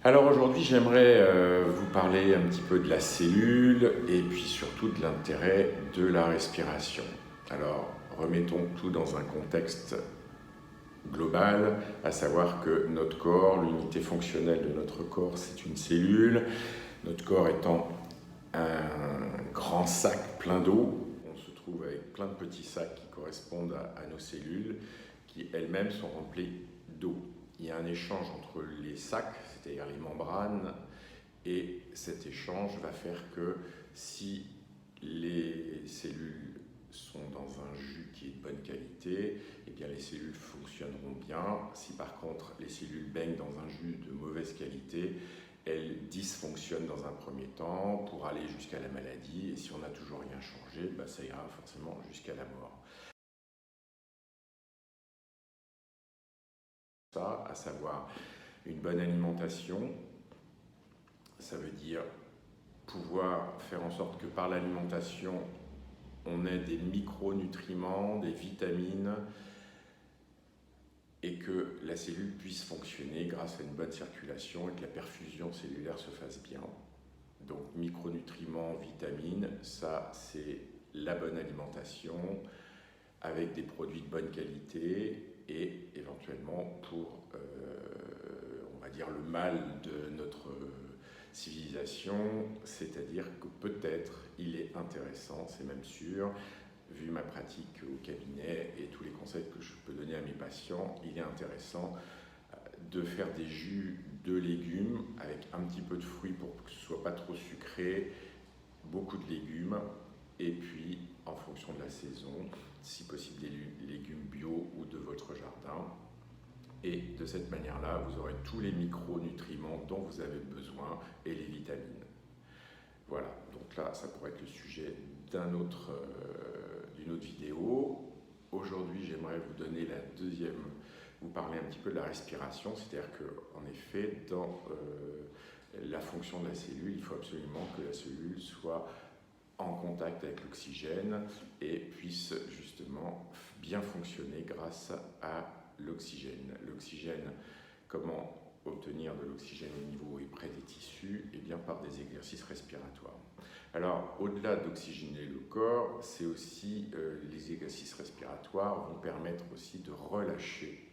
Alors aujourd'hui, j'aimerais vous parler un petit peu de la cellule et puis surtout de l'intérêt de la respiration. Alors, remettons tout dans un contexte global, à savoir que notre corps, l'unité fonctionnelle de notre corps, c'est une cellule. Notre corps étant un grand sac plein d'eau, on se trouve avec plein de petits sacs qui correspondent à nos cellules, qui elles-mêmes sont remplies d'eau. Il y a un échange entre les sacs, c'est-à-dire les membranes, et cet échange va faire que si les cellules sont dans un jus qui est de bonne qualité, eh bien les cellules fonctionneront bien. Si par contre les cellules baignent dans un jus de mauvaise qualité, elles dysfonctionnent dans un premier temps pour aller jusqu'à la maladie. Et si on n'a toujours rien changé, ça ira forcément jusqu'à la mort. Ça, à savoir une bonne alimentation, ça veut dire pouvoir faire en sorte que par l'alimentation, on ait des micronutriments, des vitamines, et que la cellule puisse fonctionner grâce à une bonne circulation et que la perfusion cellulaire se fasse bien. Donc micronutriments, vitamines, ça c'est la bonne alimentation avec des produits de bonne qualité et éventuellement pour, on va dire, le mal de notre civilisation, c'est-à-dire que peut-être il est intéressant, c'est même sûr, vu ma pratique au cabinet et tous les conseils que je peux donner à mes patients, il est intéressant de faire des jus de légumes avec un petit peu de fruits pour que ce ne soit pas trop sucré, beaucoup de légumes, et puis en fonction de la saison, si possible des légumes bio ou de votre jardin. Et de cette manière-là, vous aurez tous les micronutriments dont vous avez besoin et les vitamines. Voilà, donc là, ça pourrait être le sujet d'une autre vidéo. Aujourd'hui, j'aimerais vous donner vous parler un petit peu de la respiration, c'est-à-dire qu'en effet, dans la fonction de la cellule, il faut absolument que la cellule soit en contact avec l'oxygène et puisse justement bien fonctionner grâce à l'oxygène. L'oxygène, comment obtenir de l'oxygène au niveau et près des tissus? Et bien par des exercices respiratoires. Alors, au-delà d'oxygéner le corps, c'est aussi les exercices respiratoires vont permettre aussi de relâcher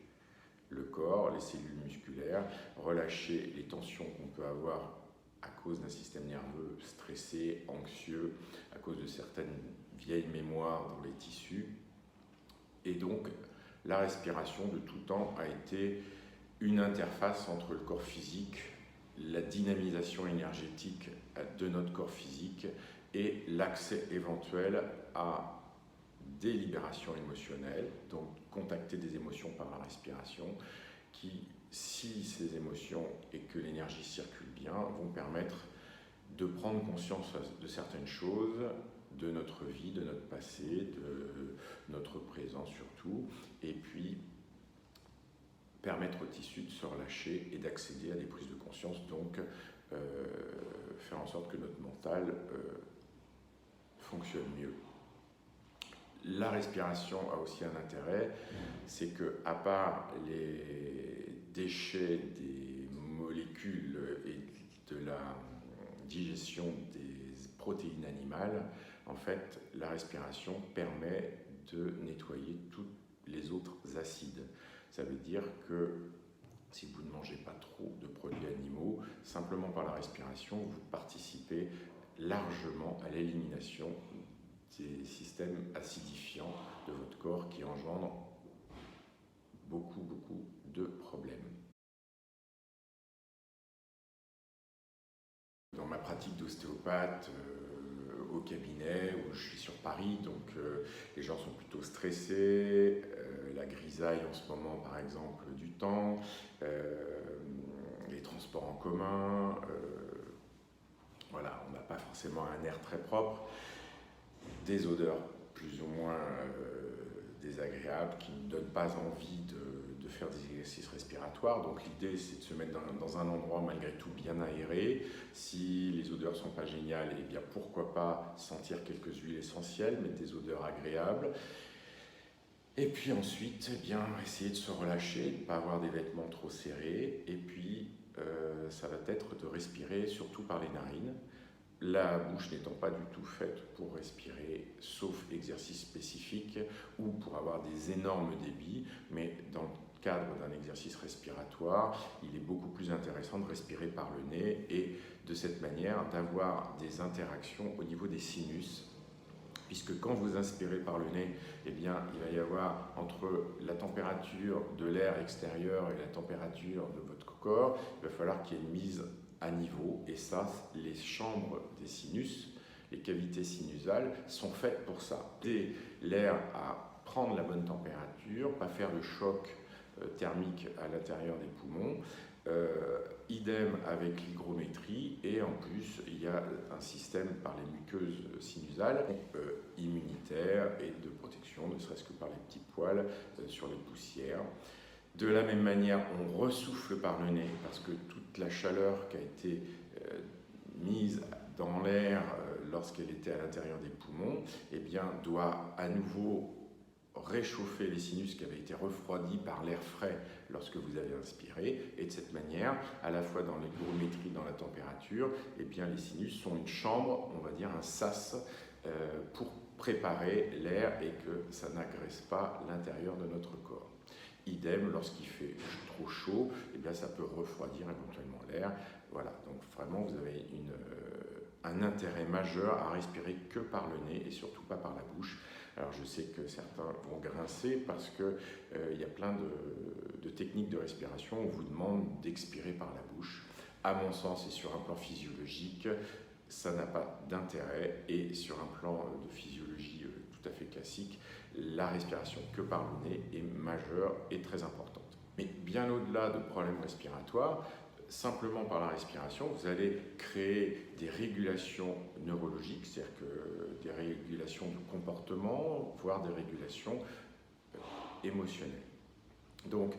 le corps, les cellules musculaires, relâcher les tensions qu'on peut avoir à cause d'un système nerveux stressé, anxieux, à cause de certaines vieilles mémoires dans les tissus. Et donc, la respiration de tout temps a été une interface entre le corps physique, la dynamisation énergétique de notre corps physique et l'accès éventuel à des libérations émotionnelles, donc contacter des émotions par la respiration, qui, si ces émotions et que l'énergie circule bien, vont permettre de prendre conscience de certaines choses, de notre vie, de notre passé, de notre présent surtout, et puis permettre au tissu de se relâcher et d'accéder à des prises de conscience, donc faire en sorte que notre mental fonctionne mieux. La respiration a aussi un intérêt, c'est que à part les déchets des molécules et de la digestion des protéines animales, en fait, la respiration permet de nettoyer tous les autres acides. Ça veut dire que si vous ne mangez pas trop de produits animaux, simplement par la respiration, vous participez largement à l'élimination des systèmes acidifiants de votre corps qui engendrent beaucoup de problèmes. Dans ma pratique d'ostéopathe, au cabinet où je suis sur Paris, donc les gens sont plutôt stressés, la grisaille en ce moment par exemple du temps, les transports en commun, voilà, on n'a pas forcément un air très propre, des odeurs plus ou moins désagréables qui ne donnent pas envie de faire des exercices respiratoires. Donc l'idée c'est de se mettre dans un endroit malgré tout bien aéré. Si les odeurs ne sont pas géniales, eh bien pourquoi pas sentir quelques huiles essentielles, mais des odeurs agréables. Et puis ensuite, eh bien, essayer de se relâcher, de ne pas avoir des vêtements trop serrés, et puis ça va être de respirer surtout par les narines. La bouche n'étant pas du tout faite pour respirer, sauf exercice spécifique ou pour avoir des énormes débits, mais dans le cadre d'un exercice respiratoire, il est beaucoup plus intéressant de respirer par le nez et de cette manière d'avoir des interactions au niveau des sinus, puisque quand vous inspirez par le nez, eh bien, il va y avoir entre la température de l'air extérieur et la température de votre corps, il va falloir qu'il y ait une mise à niveau, et ça, les chambres des sinus, les cavités sinusales sont faites pour ça. Aider l'air à prendre la bonne température, pas faire de choc thermique à l'intérieur des poumons. Idem avec l'hygrométrie, et en plus il y a un système par les muqueuses sinusales immunitaire et de protection, ne serait-ce que par les petits poils sur les poussières. De la même manière, on ressouffle par le nez parce que toute la chaleur qui a été mise dans l'air lorsqu'elle était à l'intérieur des poumons, eh bien, doit à nouveau réchauffer les sinus qui avaient été refroidis par l'air frais lorsque vous avez inspiré. Et de cette manière, à la fois dans l'hygrométrie, dans la température, eh bien, les sinus sont une chambre, on va dire un sas, pour préparer l'air et que ça n'agresse pas l'intérieur de notre corps. Idem, lorsqu'il fait trop chaud, eh bien, ça peut refroidir éventuellement l'air. Voilà, donc vraiment vous avez un intérêt majeur à respirer que par le nez et surtout pas par la bouche. Alors je sais que certains vont grincer parce qu'il y a plein de techniques de respiration où on vous demande d'expirer par la bouche. À mon sens et sur un plan physiologique, ça n'a pas d'intérêt, et sur un plan de physiologie tout à fait classique, la respiration que par le nez est majeure et très importante. Mais bien au-delà de problèmes respiratoires, simplement par la respiration, vous allez créer des régulations neurologiques, c'est-à-dire que des régulations du comportement, voire des régulations émotionnelles. Donc,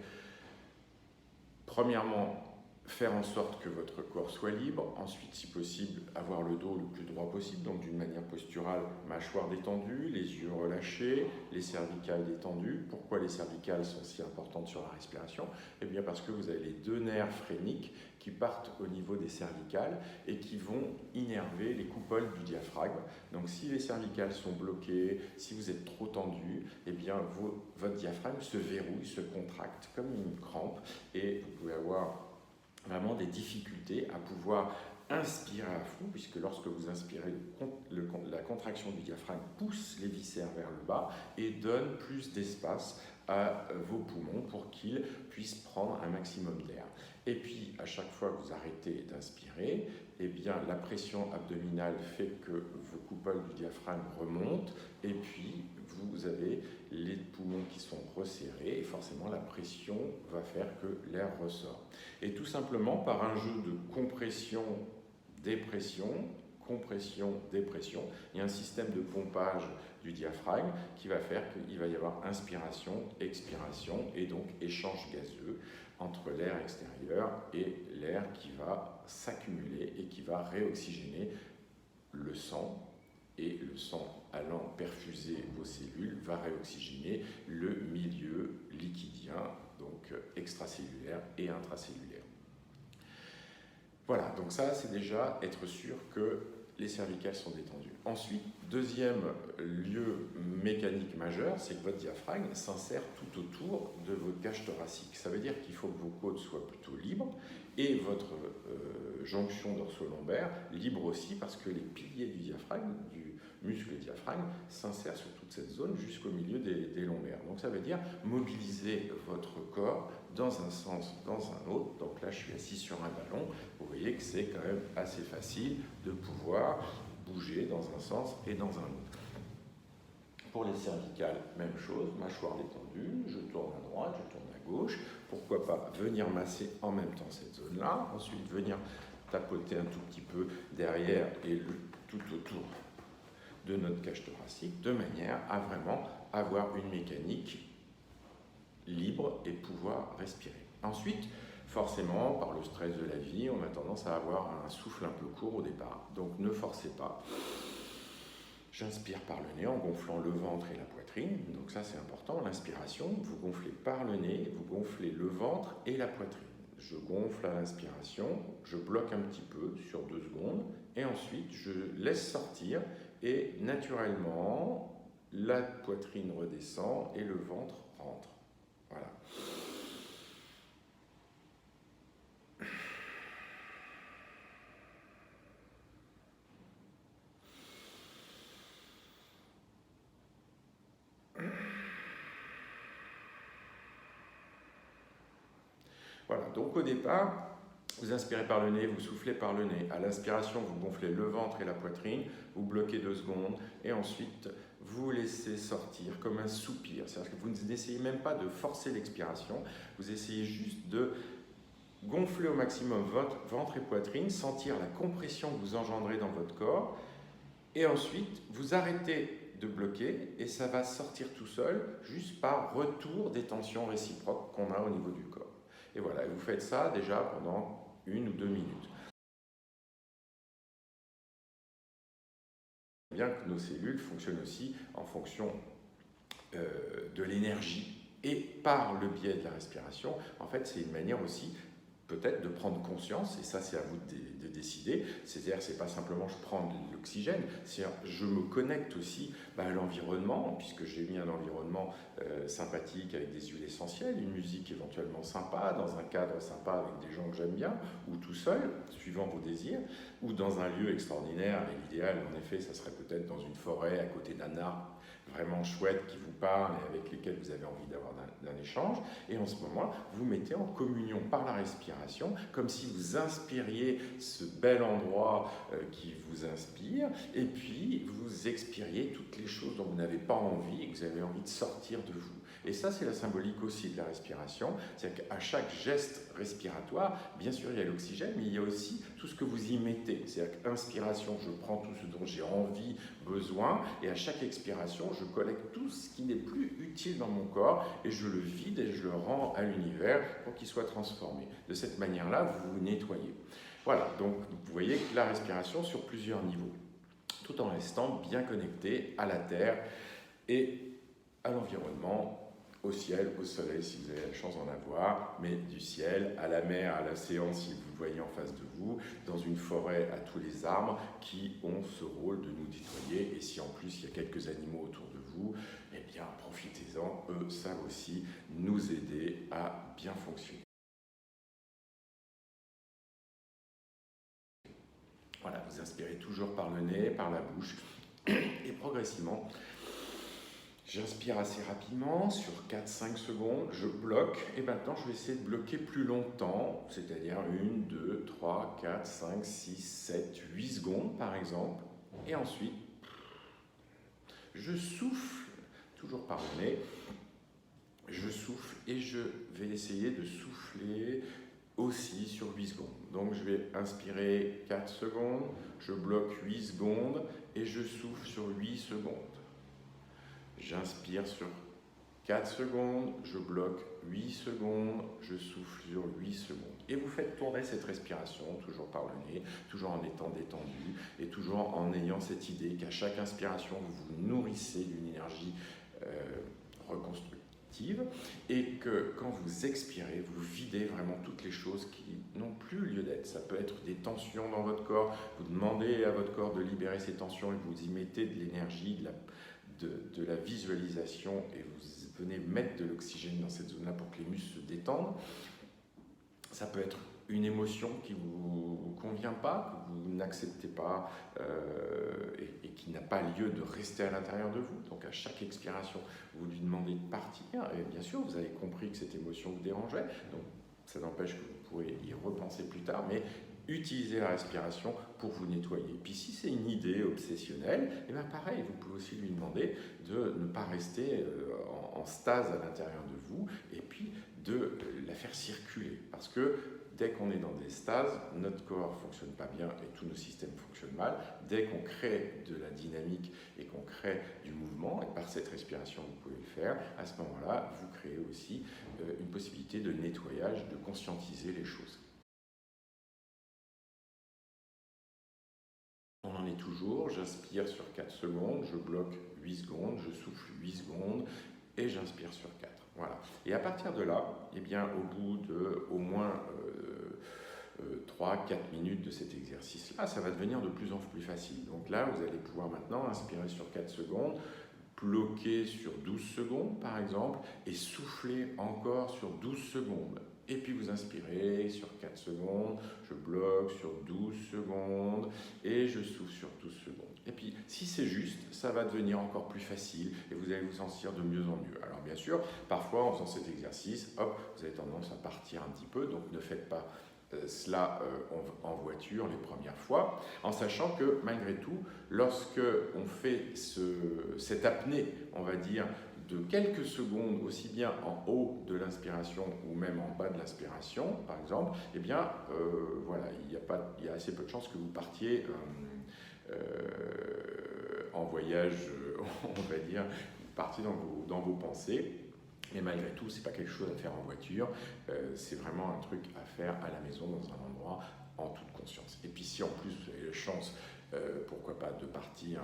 premièrement, faire en sorte que votre corps soit libre. Ensuite, si possible, avoir le dos le plus droit possible, donc d'une manière posturale, mâchoire détendue, les yeux relâchés, les cervicales détendues. Pourquoi les cervicales sont si importantes sur la respiration? Eh bien parce que vous avez les deux nerfs phréniques qui partent au niveau des cervicales et qui vont innerver les coupoles du diaphragme. Donc si les cervicales sont bloquées, si vous êtes trop tendu, eh bien votre diaphragme se verrouille, se contracte comme une crampe, et vous pouvez avoir vraiment des difficultés à pouvoir inspirer à fond, puisque lorsque vous inspirez, la contraction du diaphragme pousse les viscères vers le bas et donne plus d'espace à vos poumons pour qu'ils puissent prendre un maximum d'air. Et puis, à chaque fois que vous arrêtez d'inspirer, eh bien, la pression abdominale fait que vos coupoles du diaphragme remontent, et puis vous avez les poumons qui sont resserrés, et forcément la pression va faire que l'air ressort. Et tout simplement par un jeu de compression-dépression, compression-dépression, il y a un système de pompage du diaphragme qui va faire qu'il va y avoir inspiration, expiration, et donc échange gazeux entre l'air extérieur et l'air qui va s'accumuler et qui va réoxygéner le sang, et le sang allant perfuser vos cellules va réoxygéner le milieu liquidien, donc extracellulaire et intracellulaire. Voilà, donc ça c'est déjà être sûr que les cervicales sont détendues. Ensuite, deuxième lieu mécanique majeur, c'est que votre diaphragme s'insère tout autour de votre cage thoracique. Ça veut dire qu'il faut que vos côtes soient plutôt libres et votre jonction dorso-lombaire libre aussi, parce que les piliers du diaphragme, du muscle diaphragme, s'insèrent sur toute cette zone jusqu'au milieu des lombaires. Donc ça veut dire mobiliser votre corps dans un sens, dans un autre. Donc là, je suis assis sur un ballon. Vous voyez que c'est quand même assez facile de pouvoir bouger dans un sens et dans un autre. Pour les cervicales, même chose, mâchoire détendue, je tourne à droite, je tourne à gauche. Pourquoi pas venir masser en même temps cette zone-là, ensuite venir tapoter un tout petit peu derrière et tout autour de notre cage thoracique, de manière à vraiment avoir une mécanique libre et pouvoir respirer. Ensuite, forcément, par le stress de la vie, on a tendance à avoir un souffle un peu court au départ. Donc ne forcez pas. J'inspire par le nez en gonflant le ventre et la poitrine. Donc ça, c'est important. L'inspiration, vous gonflez par le nez, vous gonflez le ventre et la poitrine. je gonfle à l'inspiration, je bloque un petit peu sur 2 secondes, et ensuite je laisse sortir, et naturellement, la poitrine redescend et le ventre rentre. Voilà. Voilà, donc au départ, vous inspirez par le nez, vous soufflez par le nez. À l'inspiration, vous gonflez le ventre et la poitrine, vous bloquez 2 secondes, et ensuite, vous laissez sortir comme un soupir. C'est-à-dire que vous n'essayez même pas de forcer l'expiration, vous essayez juste de gonfler au maximum votre ventre et poitrine, sentir la compression que vous engendrez dans votre corps, et ensuite, vous arrêtez de bloquer, et ça va sortir tout seul, juste par retour des tensions réciproques qu'on a au niveau du corps. Et voilà, vous faites ça déjà pendant 1 ou 2 minutes. Bien que nos cellules fonctionnent aussi en fonction de l'énergie et par le biais de la respiration. En fait, c'est une manière aussi peut-être de prendre conscience, et ça c'est à vous de décider, c'est-à-dire c'est pas simplement je prends de l'oxygène, c'est je me connecte aussi à l'environnement, puisque j'ai mis un environnement sympathique avec des huiles essentielles, une musique éventuellement sympa, dans un cadre sympa avec des gens que j'aime bien, ou tout seul, suivant vos désirs, ou dans un lieu extraordinaire, et l'idéal en effet ça serait peut-être dans une forêt à côté d'un arbre vraiment chouette qui vous parle et avec lesquels vous avez envie d'avoir d'un échange. Et en ce moment, vous mettez en communion par la respiration, comme si vous inspiriez ce bel endroit qui vous inspire, et puis vous expiriez toutes les choses dont vous n'avez pas envie et que vous avez envie de sortir de vous. Et ça, c'est la symbolique aussi de la respiration. C'est-à-dire qu'à chaque geste respiratoire, bien sûr, il y a l'oxygène, mais il y a aussi tout ce que vous y mettez. C'est-à-dire qu'inspiration, je prends tout ce dont j'ai envie, besoin, et à chaque expiration, je collecte tout ce qui n'est plus utile dans mon corps, et je le vide et je le rends à l'univers pour qu'il soit transformé. De cette manière-là, vous vous nettoyez. Voilà, donc vous voyez que la respiration sur plusieurs niveaux, tout en restant bien connecté à la Terre et à l'environnement, au ciel, au soleil si vous avez la chance d'en avoir, mais du ciel, à la mer, à l'océan si vous le voyez en face de vous, dans une forêt à tous les arbres qui ont ce rôle de nous nettoyer. Et si en plus il y a quelques animaux autour de vous, eh bien profitez-en, eux savent aussi nous aider à bien fonctionner. Voilà, vous inspirez toujours par le nez, par la bouche, et progressivement, j'inspire assez rapidement, sur 4-5 secondes, je bloque, et maintenant je vais essayer de bloquer plus longtemps, c'est-à-dire 1, 2, 3, 4, 5, 6, 7, 8 secondes par exemple, et ensuite, je souffle, toujours par le nez, je souffle et je vais essayer de souffler aussi sur 8 secondes. Donc je vais inspirer 4 secondes, je bloque 8 secondes et je souffle sur 8 secondes. J'inspire sur 4 secondes, je bloque 8 secondes, je souffle sur 8 secondes. Et vous faites tourner cette respiration, toujours par le nez, toujours en étant détendu, et toujours en ayant cette idée qu'à chaque inspiration, vous vous nourrissez d'une énergie reconstructive, et que quand vous expirez, vous videz vraiment toutes les choses qui n'ont plus lieu d'être. Ça peut être des tensions dans votre corps, vous demandez à votre corps de libérer ces tensions, et vous y mettez de l'énergie, de la visualisation, et vous venez mettre de l'oxygène dans cette zone-là pour que les muscles se détendent. Ça peut être une émotion qui ne vous convient pas, que vous n'acceptez pas et qui n'a pas lieu de rester à l'intérieur de vous. Donc à chaque expiration, vous lui demandez de partir, et bien sûr, vous avez compris que cette émotion vous dérangeait, donc ça n'empêche que vous pourrez y repenser plus tard, mais utilisez la respiration pour vous nettoyer. Puis si c'est une idée obsessionnelle, et bien pareil, vous pouvez aussi lui demander de ne pas rester en stase à l'intérieur de vous, et puis de la faire circuler. Parce que dès qu'on est dans des stases, notre corps ne fonctionne pas bien et tous nos systèmes fonctionnent mal. Dès qu'on crée de la dynamique et qu'on crée du mouvement, et par cette respiration vous pouvez le faire, à ce moment-là, vous créez aussi une possibilité de nettoyage, de conscientiser les choses. On en est toujours, j'inspire sur 4 secondes, je bloque 8 secondes, je souffle 8 secondes et j'inspire sur 4. Voilà. Et à partir de là, eh bien, au bout de au moins 3-4 minutes de cet exercice-là, ça va devenir de plus en plus facile. Donc là, vous allez pouvoir maintenant inspirer sur 4 secondes, bloquer sur 12 secondes par exemple, et souffler encore sur 12 secondes. Et puis vous inspirez sur 4 secondes, je bloque sur 12 secondes et je souffle sur 12 secondes. Et puis si c'est juste, ça va devenir encore plus facile et vous allez vous sentir de mieux en mieux. Alors bien sûr, parfois en faisant cet exercice, hop, vous avez tendance à partir un petit peu, donc ne faites pas cela en voiture les premières fois, en sachant que malgré tout, lorsque on fait cette apnée, on va dire, de quelques secondes, aussi bien en haut de l'inspiration ou même en bas de l'inspiration, par exemple, eh bien, voilà, il y a assez peu de chances que vous partiez en voyage, on va dire, vous partiez dans vos pensées. Mais malgré tout, ce n'est pas quelque chose à faire en voiture, c'est vraiment un truc à faire à la maison, dans un endroit, en toute conscience. Et puis si en plus vous avez la chance, pourquoi pas, de partir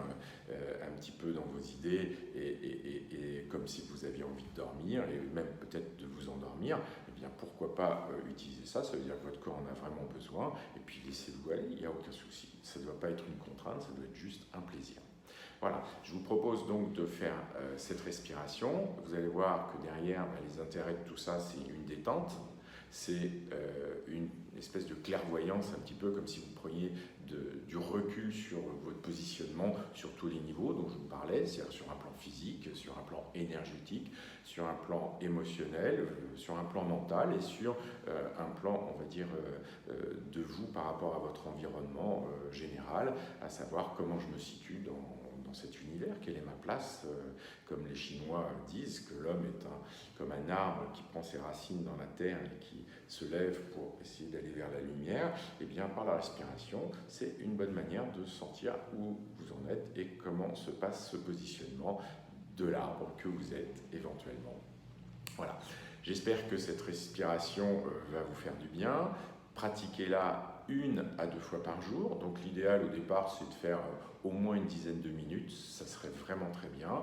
un petit peu dans vos idées, et comme si vous aviez envie de dormir, et même peut-être de vous endormir, eh bien pourquoi pas utiliser ça, ça veut dire que votre corps en a vraiment besoin, et puis laissez-vous aller, il n'y a aucun souci. Ça ne doit pas être une contrainte, ça doit être juste un plaisir. Voilà, je vous propose donc de faire cette respiration. Vous allez voir que derrière, les intérêts de tout ça, c'est une détente, c'est une espèce de clairvoyance, un petit peu comme si vous preniez du recul sur votre positionnement sur tous les niveaux dont je vous parlais, c'est-à-dire sur un plan physique, sur un plan énergétique, sur un plan émotionnel, sur un plan mental et sur un plan, on va dire, de vous par rapport à votre environnement général, à savoir comment je me situe dans cet univers, quelle est ma place, comme les Chinois disent que l'homme est comme un arbre qui prend ses racines dans la terre et qui se lève pour essayer d'aller vers la lumière, et bien par la respiration, c'est une bonne manière de sentir où vous en êtes et comment se passe ce positionnement de l'arbre que vous êtes éventuellement. Voilà, j'espère que cette respiration va vous faire du bien. Pratiquez-la 1 à 2 fois par jour. Donc l'idéal au départ, c'est de faire au moins une dizaine de minutes. Ça serait vraiment très bien.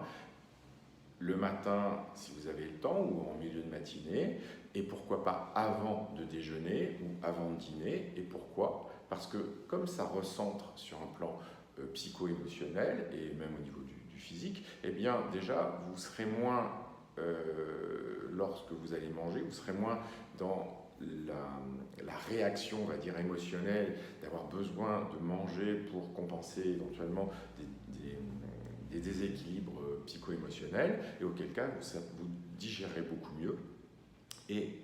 Le matin, si vous avez le temps, ou en milieu de matinée. Et pourquoi pas avant de déjeuner ou avant de dîner. Et pourquoi? Parce que comme ça recentre sur un plan psycho-émotionnel et même au niveau du physique, eh bien déjà, vous serez moins, lorsque vous allez manger, vous serez moins dans la réaction, on va dire, émotionnelle, d'avoir besoin de manger pour compenser éventuellement des déséquilibres psycho-émotionnels, et auquel cas vous digérez beaucoup mieux et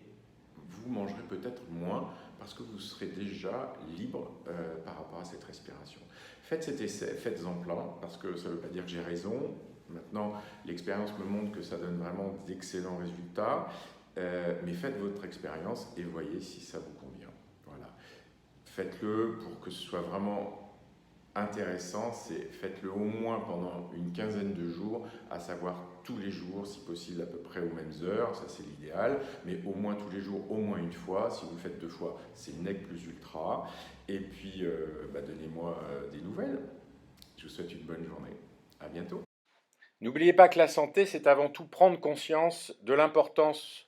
vous mangerez peut-être moins parce que vous serez déjà libre par rapport à cette respiration. Faites cet essai, faites-en plein, parce que ça ne veut pas dire que j'ai raison. Maintenant, l'expérience me montre que ça donne vraiment d'excellents résultats. Mais faites votre expérience et voyez si ça vous convient. Voilà. Faites-le pour que ce soit vraiment intéressant, faites-le au moins pendant une quinzaine de jours, à savoir tous les jours, si possible à peu près aux mêmes heures, ça c'est l'idéal, mais au moins tous les jours, au moins une fois. Si vous le faites 2 fois, c'est nec plus ultra. Et puis, donnez-moi des nouvelles. Je vous souhaite une bonne journée. À bientôt. N'oubliez pas que la santé, c'est avant tout prendre conscience de l'importance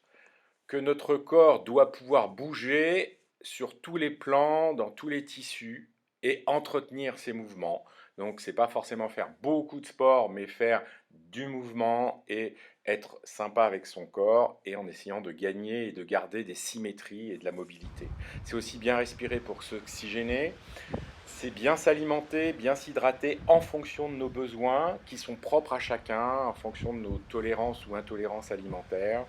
que notre corps doit pouvoir bouger sur tous les plans, dans tous les tissus et entretenir ses mouvements. Donc c'est pas forcément faire beaucoup de sport, mais faire du mouvement et être sympa avec son corps et en essayant de gagner et de garder des symétries et de la mobilité. C'est aussi bien respirer pour s'oxygéner, c'est bien s'alimenter, bien s'hydrater en fonction de nos besoins qui sont propres à chacun, en fonction de nos tolérances ou intolérances alimentaires,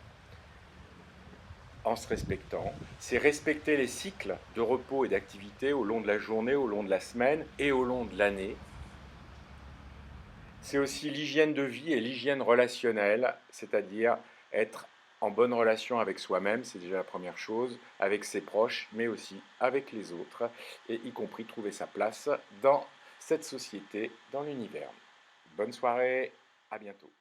en se respectant. C'est respecter les cycles de repos et d'activité au long de la journée, au long de la semaine et au long de l'année. C'est aussi l'hygiène de vie et l'hygiène relationnelle, c'est-à-dire être en bonne relation avec soi-même, c'est déjà la première chose, avec ses proches, mais aussi avec les autres, et y compris trouver sa place dans cette société, dans l'univers. Bonne soirée, à bientôt.